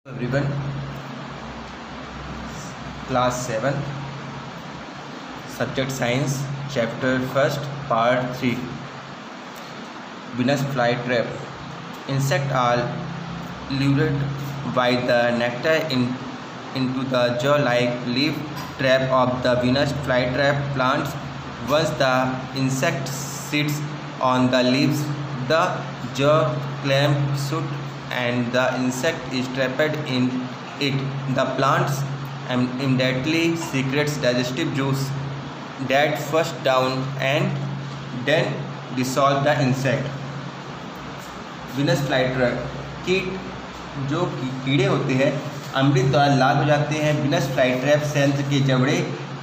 Everyone, class 7, subject science, chapter 1st, part 3, Venus flytrap. Insects are lured by the nectar into the jaw-like leaf trap of the Venus flytrap plants. Once the insect sits on the leaves, the jaw clamp shut and the insect is trapped in it. The plants immediately secretes digestive juice that flush down and then dissolve the insect. Venus flytrap कीट जो कीड़े होते हैं अमृत द्वारा लाल हो जाते हैं। Venus flytrap संयंत्र के जबड़े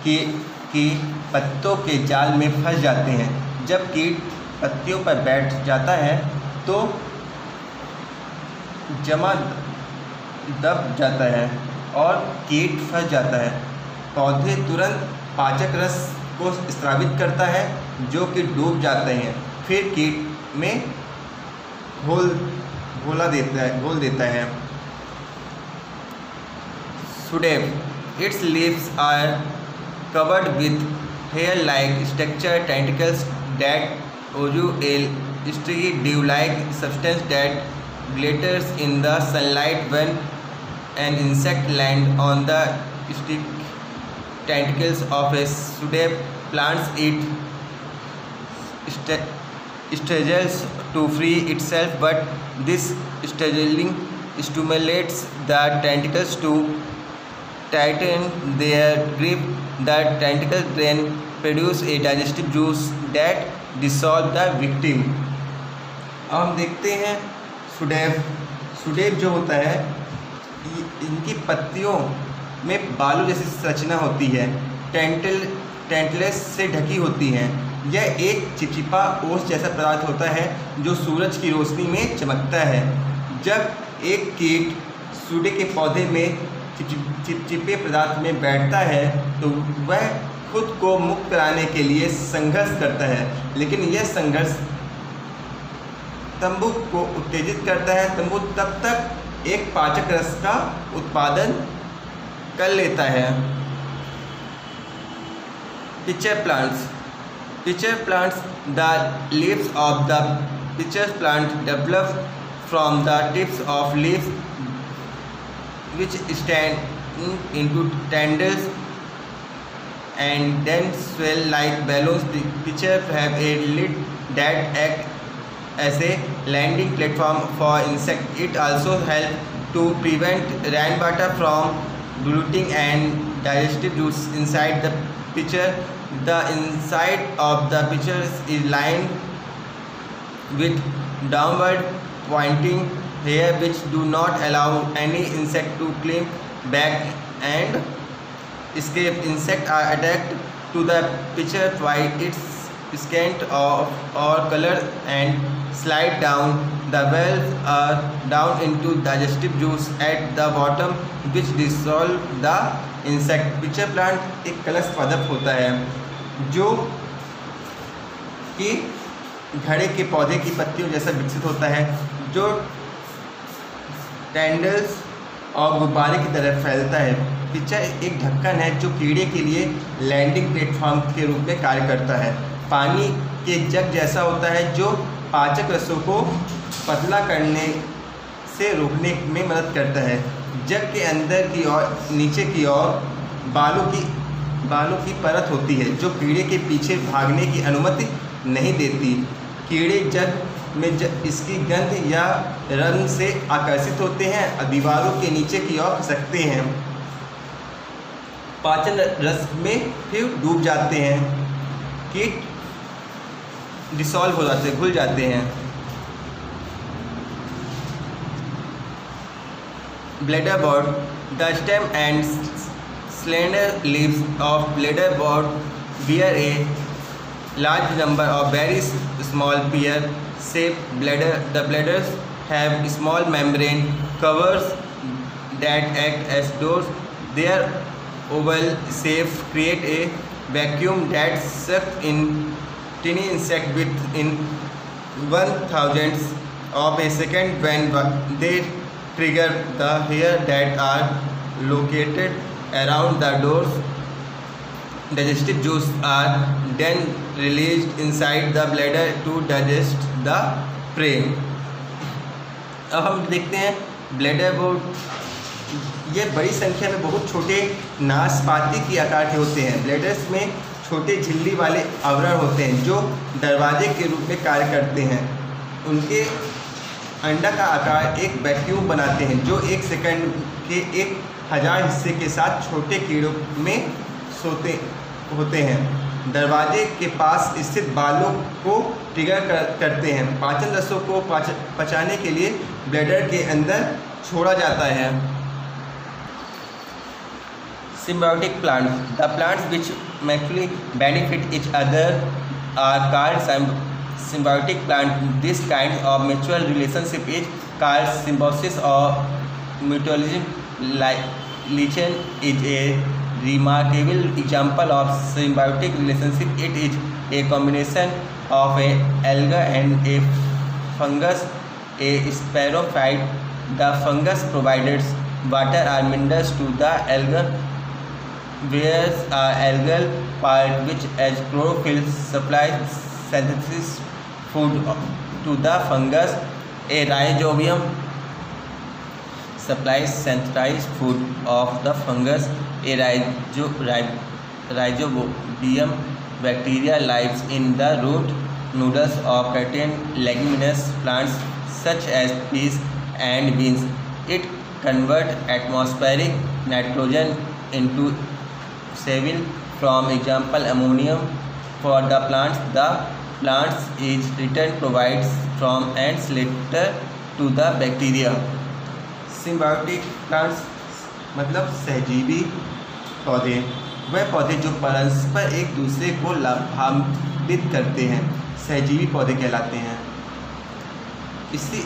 के पत्तों के जाल में फंस जाते हैं। जब कीट पत्तियों पर बैठ जाता है तो जमा दब जाता है और कीट फंस जाता है। पौधे तुरंत पाचक रस को स्रावित करता है जो कि डूब जाते हैं। फिर कीट में घोल देता है। Sudev, its leaves are covered with hair-like structure, tentacles that issue a sticky dew-like substance that glitters in the sunlight. When an insect lands on the sticky tentacles of a Sudev plant, it struggles to free itself, but this struggling stimulates the tentacles to tighten their grip. The tentacles then produce a digestive juice that dissolve the victim. अब हम देखते हैं सुडेव जो होता है इनकी पत्तियों में बालू जैसी संरचना होती है, टेंटलेस से ढकी होती हैं। यह एक चिपचिपा ओस जैसा पदार्थ होता है जो सूरज की रोशनी में चमकता है। जब एक कीट सूडे के पौधे में चिपचिपे पदार्थ में बैठता है तो वह खुद को मुक्त कराने के लिए संघर्ष करता है, लेकिन यह संघर्ष तंबू को उत्तेजित करता है। तंबू तब तक एक पाचक रस का उत्पादन कर लेता है। Pitcher plants, the leaves of the pitcher plant develop from the tips of leaves which stand into tendrils and then swell like balloons. The pitchers have a lid that acts as a landing platform for insects. It also helps to prevent rainwater from diluting and digestive juice inside the pitcher. The inside of the pitcher is lined with downward pointing hair which do not allow any insect to climb back and escape. Insects are attracted to the pitcher by its scent or color and slide down the valve down into digestive juice at the bottom which dissolve the insect. Pitcher plant एक कलश पादप होता है जो कि घड़े के पौधे की पत्तियों जैसा विकसित होता है, जो टेंडल्स और गुब्बारे की तरह फैलता है। पिचर एक ढक्कन है जो कीड़े के लिए लैंडिंग प्लेटफॉर्म के रूप में कार्य करता है। पानी के जग जैसा होता है जो पाचक रसों को पतला करने से रोकने में मदद करता है। जग के अंदर की ओर नीचे की ओर बालू की परत होती है जो कीड़े के पीछे भागने की अनुमति नहीं देती। कीड़े जग में इसकी गंध या रंग से आकर्षित होते हैं और दीवारों के नीचे की ओर खिसकते हैं। पाचन रस में फिर डूब जाते हैं। कीट डिसॉल्व हो जाते, घुल जाते हैं। Bladderwort, the stem and slender leaves of bladderwort bear a large number of very small pear-shaped bladder. The bladders have small membrane covers that act as doors. Their oval shape create a vacuum that sucks in tiny insect within 1/1000th of a second. When they trigger the hair that are located around the doors. Digestive juice are then released inside the bladder to digest the prey. अब हम देखते हैं bladder वो ये बड़ी संख्या में बहुत छोटे नाशपाती की आकार के होते हैं। ब्लैडर्स में छोटे झिल्ली वाले आवरण होते हैं जो दरवाजे के रूप में कार्य करते हैं। उनके अंडा का आकार एक वैक्यूम बनाते हैं जो 1 सेकंड के 1000 हिस्से के साथ छोटे कीड़ों में सोते होते हैं। दरवाजे के पास स्थित बालों को ट्रिगर करते हैं। पाचन रसों को पचाने के लिए ब्लैडर के अंदर छोड़ा जाता है। Symbiotic plants. The plants which mutually benefit each other are called symbiotic plants. This kind of mutual relationship is called symbiosis or mutualism. Lichen is a remarkable example of symbiotic relationship. It is a combination of a alga and a fungus, a spirophyte. The fungus provides water or minerals to the alga, whereas algal part which as chlorophyll supplies synthesis food to the fungus. A rhizobium supplies synthesized food of the fungus. A rhizobium bacteria lives in the root nodules of certain leguminous plants such as peas and beans. It converts atmospheric nitrogen into sevil, from example ammonium for the plants. The plants is return provides from ants later to the bacteria. Symbiotic plants मतलब सहजीवी पौधे, वह पौधे जो परस्पर एक दूसरे को लाभान्वित करते हैं सहजीवी पौधे कहलाते हैं। इसी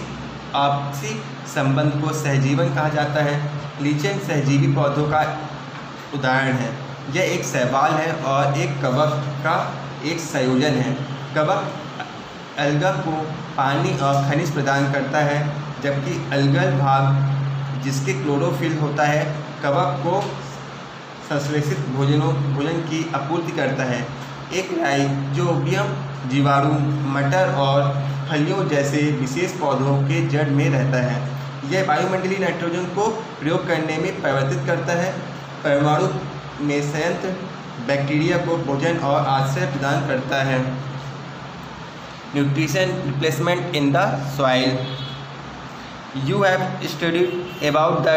आपसी संबंध को सहजीवन कहा जाता है। लीचेन सहजीवी पौधों का उदाहरण है। यह एक शैवाल है और एक कवक का एक संयोजन है। कवक अलगा को पानी और खनिज प्रदान करता है, जबकि अलगल भाग जिसके क्लोरोफिल होता है कवक को संश्लेषित भोजन की आपूर्ति करता है। एक राइजोबियम जीवाणु मटर और फलियों जैसे विशेष पौधों के जड़ में रहता है। यह वायुमंडलीय नाइट्रोजन को प्रयोग करने में परिवर्तित करता है। परमाणु में संयंत्र बैक्टीरिया को भोजन और आश्रय प्रदान करता है। Nutrition replacement in the soil. You have studied about the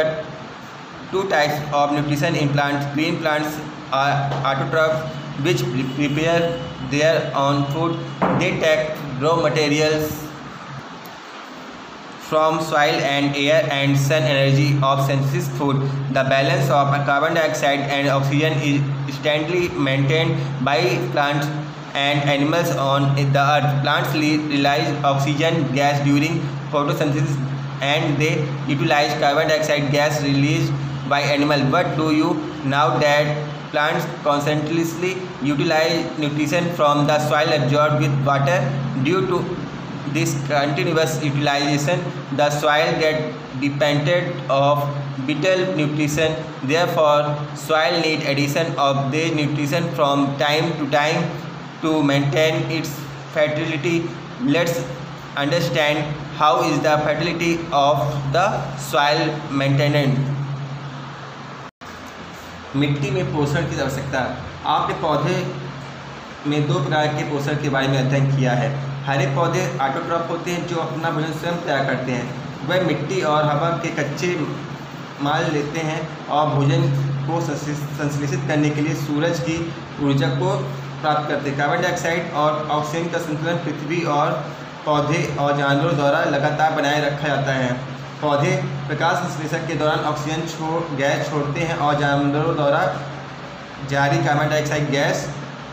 two types of nutrition in plants. Green plants are autotrophs, which prepare their own food. They take raw materials from soil and air and sun energy of synthesis food. The balance of carbon dioxide and oxygen is steadily maintained by plants and animals on the earth. Plants release oxygen gas during photosynthesis and they utilize carbon dioxide gas released by animals. What do you know that plants constantly utilize nutrition from the soil absorbed with water? Due to this continuous utilization, the soil gets depleted of vital nutrition. Therefore, soil needs addition of the nutrition from time to time to maintain its fertility. Let's understand how is the fertility of the soil maintained. मिट्टी में पोषण की आवश्यकता. आपने पौधे में दो प्रकार के पोषण के बारे में अध्ययन किया है. हरे पौधे ऑटोट्रॉफ होते हैं जो अपना भोजन स्वयं तैयार करते हैं. वह मिट्टी और हवा के कच्चे माल लेते हैं और भोजन को संश्लेषित करने के लिए सूरज की ऊर्जा को प्राप्त करते हैं. कार्बन डाइऑक्साइड और ऑक्सीजन का संतुलन पृथ्वी और पौधे और जानवरों द्वारा लगातार बनाए रखा जाता है. पौधे प्रकाश संश्लेषण के दौरान ऑक्सीजन गैस छोड़ते हैं और जानवरों द्वारा जारी कार्बन डाइऑक्साइड गैस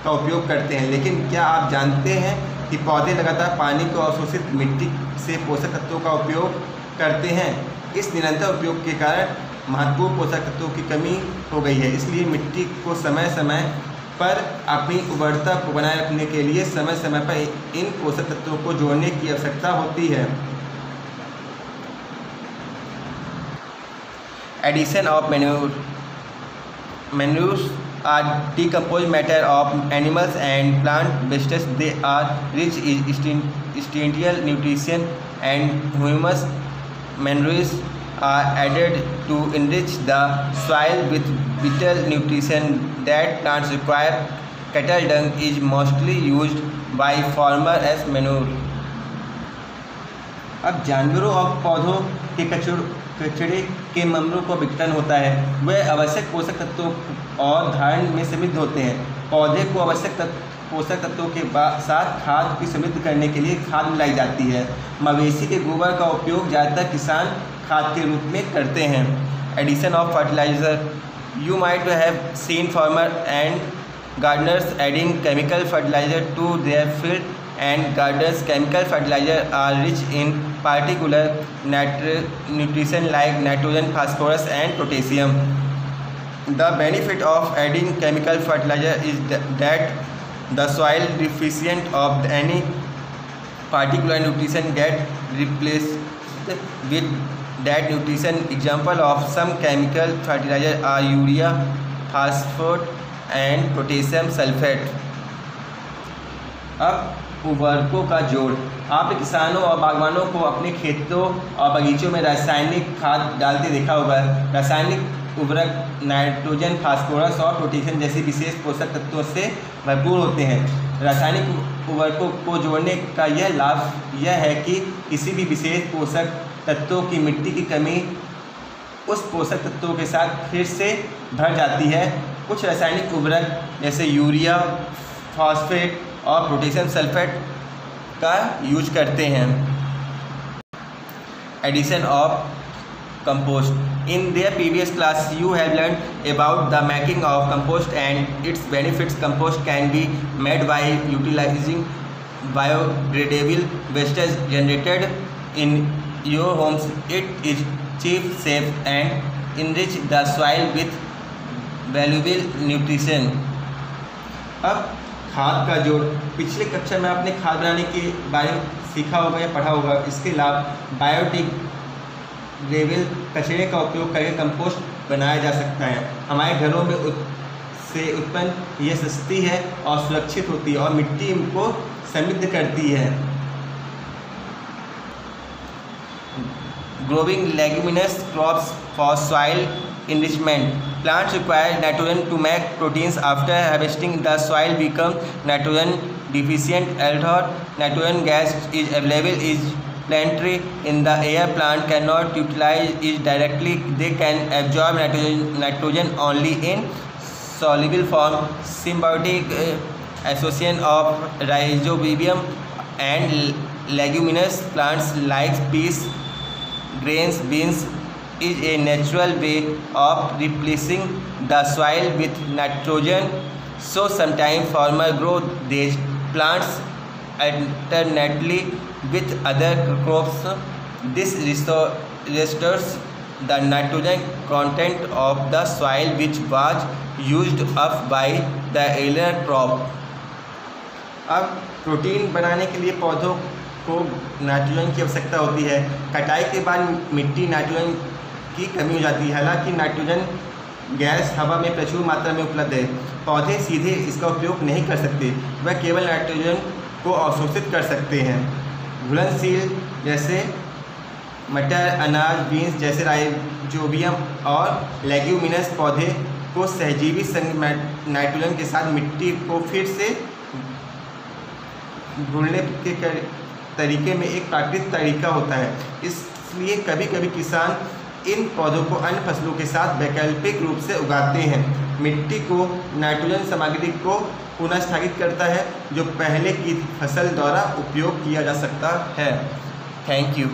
का उपयोग करते हैं. लेकिन क्या आप जानते हैं कि पौधे लगातार पानी को अवशोषित मिट्टी से पोषक तत्वों का उपयोग करते हैं? इस निरंतर उपयोग के कारण महत्वपूर्ण पोषक तत्वों की कमी हो गई है. इसलिए मिट्टी को समय समय पर अपनी उर्वरता को बनाए रखने के लिए समय समय पर इन पोषक तत्वों को जोड़ने की आवश्यकता होती है. Addition of manures are decomposed matter of animals and plant wastes. They are rich in essential nutrition, and humus manures are added to enrich the soil with vital nutrition that plants require. Cattle dung is mostly used by farmers as manure. अब जानवरों और पौधों के कचरे के ममलों का विघटन होता है। वह आवश्यक पोषक तत्वों और धारण में समृद्ध होते हैं। पौधे को आवश्यक पोषक तत्वों के साथ खाद की समृद्ध करने के लिए खाद मिलाई जाती है। मवेशी के गोबर का उपयोग ज़्यादातर किसान खाद के रूप में करते हैं। Addition of fertiliser, you might have seen farmer and gardeners adding chemical fertilizer to their field, and gardens chemical fertilizer are rich in particular nutrition like nitrogen, phosphorus and potassium. The benefit of adding chemical fertilizer is that the soil deficient of any particular nutrition get replaced with that nutrition. Example of some chemical fertilizer are urea, phosphate and potassium sulphate. अब उर्वरकों का जोड़, आपने किसानों और बागवानों को अपने खेतों और बगीचों में रासायनिक खाद डालते देखा होगा। रासायनिक उर्वरक नाइट्रोजन, फास्फोरस और पोटेशियम जैसे विशेष पोषक तत्वों से भरपूर होते हैं। रासायनिक उर्वरकों को जोड़ने का यह लाभ यह है कि किसी भी विशेष पोषक तत्वों की मिट्टी की कमी उस पोषक तत्वों के साथ फिर से भर जाती है। कुछ रासायनिक उर्वरक जैसे यूरिया, फॉस्फेट और पोटेशियम सल्फेट का यूज करते हैं। Addition of compost, in their previous class you have learn about the making of compost and its benefits. Compost can be made by utilising biodegradable wastage generated in your homes. It is cheap, safe and enrich the soil with valuable nutrition. अब खाद का जोड़, पिछले कक्षा में आपने खाद बनाने के बारे में सीखा होगा या पढ़ा होगा। इसके अलावा बायोडिग्रेडेबल कचरे का उपयोग करके कंपोस्ट बनाया जा सकता है। हमारे घरों में से उत्पन्न यह सस्ती है और सुरक्षित होती है और मिट्टी को समृद्ध करती है। Growing leguminous crops for soil enrichment. Plants require nitrogen to make proteins. After harvesting, the soil becomes nitrogen deficient. Although nitrogen gas is available is plenty in the air, plant cannot utilize it directly. They can absorb nitrogen only in soluble form. Symbiotic association of rhizobium and leguminous plants like peas, grains, beans is a natural way of replacing the soil with nitrogen. So sometimes farmers grow these plants alternately with other crops. This restores the nitrogen content of the soil which was used up by the earlier crop. अब protein बनाने के लिए पौधों को nitrogen की आवश्यकता होती है। कटाई के बाद मिट्टी नाइट्रोजन की कमी हो जाती है। हालांकि नाइट्रोजन गैस हवा में प्रचुर मात्रा में उपलब्ध है। पौधे सीधे इसका उपयोग नहीं कर सकते, वह केवल नाइट्रोजन को अवशोषित कर सकते हैं। घुलनशील जैसे मटर, अनाज, बीन्स जैसे राइजोबियम और लेग्यूमिनस पौधे को सहजीवी संग नाइट्रोजन के साथ मिट्टी को फिर से घुलने के तरीके में एक प्राकृतिक तरीका होता है। इसलिए कभी कभी किसान इन पौधों को अन्य फसलों के साथ वैकल्पिक रूप से उगाते हैं। मिट्टी को नाइट्रोजन सामग्री को पुनर्स्थापित करता है जो पहले की फसल द्वारा उपयोग किया जा सकता है। Thank you.